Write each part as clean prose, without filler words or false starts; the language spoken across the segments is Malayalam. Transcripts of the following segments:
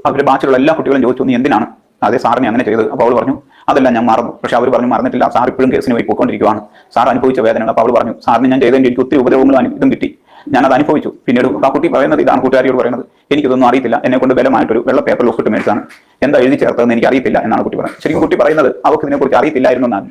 അവരുടെ ബാച്ചിലുള്ള എല്ലാ കുട്ടികളും ചോദിച്ചു നീ എന്തിനാണ് അതേ സാറിനെ അങ്ങനെ ചെയ്തത്? അപ്പോൾ അവൾ പറഞ്ഞു അതെല്ലാം ഞാൻ മറന്നു. പക്ഷെ അവർ പറഞ്ഞു മറന്നിട്ടില്ല, സാർ ഇപ്പോഴും കേസിന് പോയി പോയിക്കൊണ്ടിരിക്കുകയാണ്, സാർ അനുഭവിച്ച വേദനകൾ. അപ്പോൾ അവൾ പറഞ്ഞു സാറിന് ഞാൻ ചെയ്തതിൻ്റെ എനിക്ക് ഒത്തിരി ഉപദ്രവങ്ങളും ഇതും കിട്ടി, ഞാനത് അനുഭവിച്ചു. പിന്നീട് ആ കുട്ടി പറയുന്നത് ഇതാണ്, കൂട്ടുകാരിയോട് പറയുന്നത് എനിക്കിതൊന്നും അറിയത്തില്ല, എന്നെ കൊണ്ട് ബലമായിട്ടൊരു വെള്ള പേപ്പറിൽ ഒപ്പിട്ട് മേടിച്ചാണ്, എന്താ എഴുതി ചേർത്തതെന്ന് എനിക്ക് അറിയത്തില്ല എന്നാണ് കുട്ടി പറയുന്നത്. ശരിക്കും കുട്ടി പറയുന്നത് അവർക്ക് ഇതിനെക്കുറിച്ച് അറിയത്തില്ലായിരുന്നു എന്നാണ്.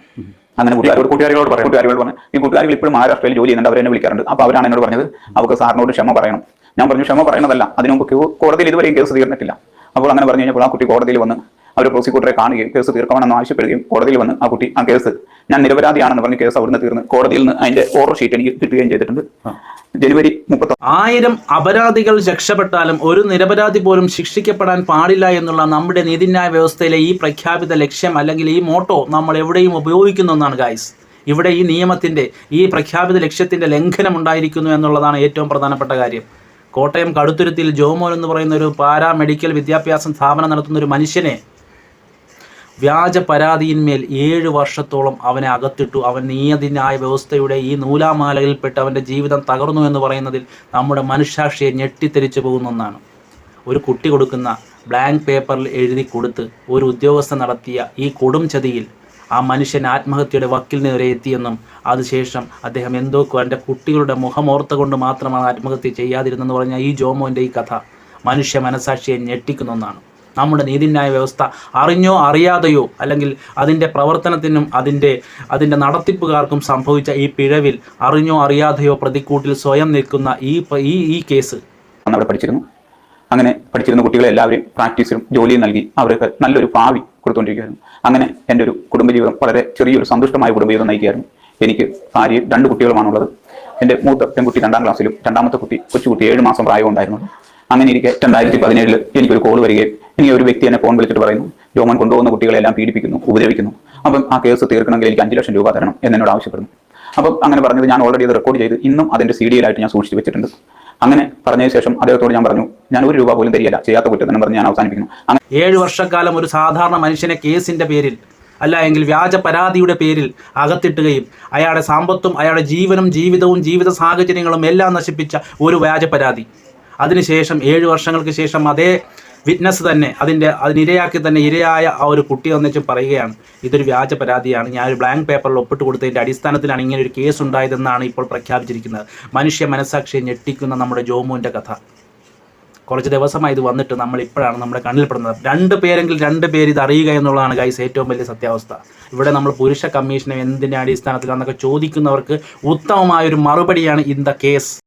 അങ്ങനെ കൂട്ടുകാരികളോട് പറഞ്ഞു ഈ കൂട്ടുകാരികൾ ഇപ്പോഴും മഹാരാഷ്ട്രയിൽ ജോലി ചെയ്യുന്നുണ്ട്, അവരെന്നെ വിളിക്കാറുണ്ട്. അപ്പോൾ അവരാണ് എന്നോട് പറഞ്ഞത് അവർക്ക് സാറിനോട് ക്ഷമ പറയണം. ഞാൻ പറഞ്ഞു ക്ഷമ പറയുന്നതല്ല, അതിനു മുമ്പ് കോടതിയിൽ ഇതുവരെയും കേസ് തീർന്നിട്ടില്ല. അപ്പോൾ അങ്ങനെ പറഞ്ഞു കഴിഞ്ഞപ്പോൾ ആ കുട്ടി കോടതിയിൽ വന്ന് അവർ പ്രോസിക്യൂട്ടറെ കാണുകയും കേസ് തീർക്കണമെന്ന് ആവശ്യപ്പെടുകയും കോടതിയിൽ വന്ന് ആ കുട്ടി ആ കേസ് ഞാൻ നിരപരാധിയാണെന്ന് പറഞ്ഞ് കേസ് അവിടുന്ന് തീർന്ന് കോടതിയിൽ നിന്ന് അതിന്റെ ഓർഡർ ഷീറ്റ് എനിക്ക് കിട്ടുകയും ചെയ്തിട്ടുണ്ട്. ജനുവരി 30. 1000 അപരാധികൾ രക്ഷപ്പെട്ടാലും ഒരു നിരപരാധി പോലും ശിക്ഷിക്കപ്പെടാൻ പാടില്ല എന്നുള്ള നമ്മുടെ നീതിന്യായ വ്യവസ്ഥയിലെ ഈ പ്രഖ്യാപിത ലക്ഷ്യം അല്ലെങ്കിൽ ഈ മോട്ടോ നമ്മൾ എവിടെയും ഉപയോഗിക്കുന്ന ഒന്നാണ് ഗൈസ്. ഇവിടെ ഈ നിയമത്തിന്റെ ഈ പ്രഖ്യാപിത ലക്ഷ്യത്തിന്റെ ലംഘനം ഉണ്ടായിരിക്കുന്നു എന്നുള്ളതാണ് ഏറ്റവും പ്രധാനപ്പെട്ട കാര്യം. കോട്ടയം കടുത്തുരുത്തിയിൽ ജോമോൻ എന്ന് പറയുന്ന ഒരു പാരാമെഡിക്കൽ വിദ്യാഭ്യാസ സ്ഥാപനം നടത്തുന്ന ഒരു മനുഷ്യനെ വ്യാജ പരാതിയിന്മേൽ 7 വർഷത്തോളം അവനെ അകത്തിട്ടു. അവൻ നീതിന്യായ വ്യവസ്ഥയുടെ ഈ നൂലാമാലയിൽപ്പെട്ട് അവൻ്റെ ജീവിതം തകർന്നു എന്ന് പറയുന്നതിൽ നമ്മുടെ മനഃസാക്ഷിയെ ഞെട്ടിത്തെരിച്ചു പോകുന്ന ഒന്നാണ്. ഒരു കുട്ടി കൊടുക്കുന്ന ബ്ലാങ്ക് പേപ്പറിൽ എഴുതി കൊടുത്ത് ഒരു ഉദ്യോഗസ്ഥൻ നടത്തിയ ഈ കൊടും ചതിയിൽ ആ മനുഷ്യൻ ആത്മഹത്യയുടെ വക്കിൽ വരെ എത്തിയെന്നും അതിനുശേഷം അദ്ദേഹം എന്തോ എൻ്റെ കുട്ടികളുടെ മുഖമോർത്ത കൊണ്ട് മാത്രമാണ് ആത്മഹത്യ ചെയ്യാതിരുന്നെന്ന് പറഞ്ഞ ഈ ജോമോൻ്റെ ഈ കഥ മനുഷ്യ മനസാക്ഷിയെ ഞെട്ടിക്കുന്ന ഒന്നാണ്. നമ്മുടെ നീതിന്യായ വ്യവസ്ഥ അറിഞ്ഞോ അറിയാതെയോ അല്ലെങ്കിൽ അതിൻ്റെ പ്രവർത്തനത്തിനും അതിൻ്റെ നടത്തിപ്പുകാർക്കും സംഭവിച്ച ഈ പിഴവിൽ അറിഞ്ഞോ അറിയാതെയോ പ്രതിക്കൂട്ടിൽ സ്വയം നിൽക്കുന്ന ഈ കേസ് അവിടെ പഠിച്ചിരുന്നു. അങ്ങനെ പഠിച്ചിരുന്ന കുട്ടികളെ എല്ലാവരെയും പ്രാക്ടീസിലും ജോലിയും നൽകി അവർക്ക് നല്ലൊരു ഭാവി കൊടുത്തുകൊണ്ടിരിക്കുകയായിരുന്നു. അങ്ങനെ എൻ്റെ ഒരു കുടുംബജീവിതം വളരെ ചെറിയൊരു സന്തുഷ്ടമായ കുടുംബജീവിതം നയിക്കുകയായിരുന്നു. എനിക്ക് ഭാര്യയും 2 കുട്ടികളുമാണുള്ളത്. എൻ്റെ മൂത്ത പെൺകുട്ടി 2ാം ക്ലാസ്സിലും രണ്ടാമത്തെ കുട്ടി കൊച്ചുകുട്ടി 7 മാസം പ്രായവും ഉണ്ടായിരുന്നു. അങ്ങനെ ഇരിക്കെ 2017 എനിക്കൊരു കോൾ വരികയും എനിക്ക് ഒരു വ്യക്തി എന്നെ ഫോൺ വിളിച്ചിട്ട് പറയുന്നു ജോമോൻ കൊണ്ടുപോകുന്ന കുട്ടികളെല്ലാം പീഡിപ്പിക്കുന്നു, ഉപദ്രവിക്കുന്നു, അപ്പം ആ കേസ് തീർക്കണമെങ്കിൽ എനിക്ക് 5 ലക്ഷം രൂപ തരണം എന്നോട് ആവശ്യപ്പെടുന്നു. അപ്പം അങ്ങനെ പറഞ്ഞത് ഞാൻ ഓൾറെഡി അത് റെക്കോർഡ് ചെയ്ത് ഇന്നും അതിൻ്റെ CD-യിലായിട്ട് ഞാൻ സൂക്ഷിച്ച് വെച്ചിട്ടുണ്ട്. അങ്ങനെ പറഞ്ഞതിന് ശേഷം അദ്ദേഹത്തോട് ഞാൻ പറഞ്ഞു ഞാൻ 1 രൂപ പോലും തരികയില്ല, ചെയ്യാത്ത കുറ്റത്തിനും പറഞ്ഞ് ഞാൻ അവസാനിപ്പിക്കുന്നു. 7 വർഷക്കാലം ഒരു സാധാരണ മനുഷ്യനെ കേസിൻ്റെ പേരിൽ അല്ല എങ്കിൽ വ്യാജ പരാതിയുടെ പേരിൽ അകത്തിട്ടുകയും അയാളുടെ സമ്പത്തും അയാളുടെ ജീവനും ജീവിതവും ജീവിത സാഹചര്യങ്ങളും എല്ലാം നശിപ്പിച്ച ഒരു വ്യാജ പരാതി. അതിനുശേഷം 7 വർഷങ്ങൾക്ക് ശേഷം അതേ വിറ്റ്നസ് തന്നെ അതിനിരയാക്കി തന്നെ ഇരയായ ആ ഒരു കുട്ടി ഒന്നിച്ചും പറയുകയാണ് ഇതൊരു വ്യാജ പരാതിയാണ്, ഞാനൊരു ബ്ലാങ്ക് പേപ്പറിൽ ഒപ്പിട്ട് കൊടുത്തതിൻ്റെ അടിസ്ഥാനത്തിലാണ് ഇങ്ങനെ ഒരു കേസ് ഉണ്ടായതെന്നാണ് ഇപ്പോൾ പ്രഖ്യാപിച്ചിരിക്കുന്നത്. മനുഷ്യ മനസാക്ഷിയെ ഞെട്ടിക്കുന്ന നമ്മുടെ ജോമോൻ്റെ കഥ കുറച്ച് ദിവസമായി ഇത് വന്നിട്ട് നമ്മൾ ഇപ്പോഴാണ് നമ്മുടെ കണ്ണിൽപ്പെടുന്നത്. 2 പേരെങ്കിൽ 2 പേര് ഇത് അറിയുക എന്നുള്ളതാണ് ഗൈസ് ഏറ്റവും വലിയ സത്യാവസ്ഥ. ഇവിടെ നമ്മൾ പുരുഷ കമ്മീഷനെ എന്തിൻ്റെ അടിസ്ഥാനത്തിലാണെന്നൊക്കെ ചോദിക്കുന്നവർക്ക് ഉത്തമമായൊരു മറുപടിയാണ് ഇൻ ദ കേസ്.